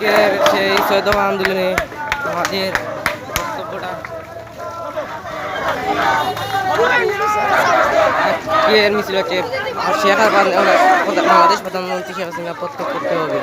আজকের সেই ৬ দফা আন্দোলনে আমাদের বক্তব্যটা আজকের মিছিল হচ্ছে শেখ বাংলাদেশ প্রধানমন্ত্রী শেখ হাসিনা প্রত্যাগ করতে হবে।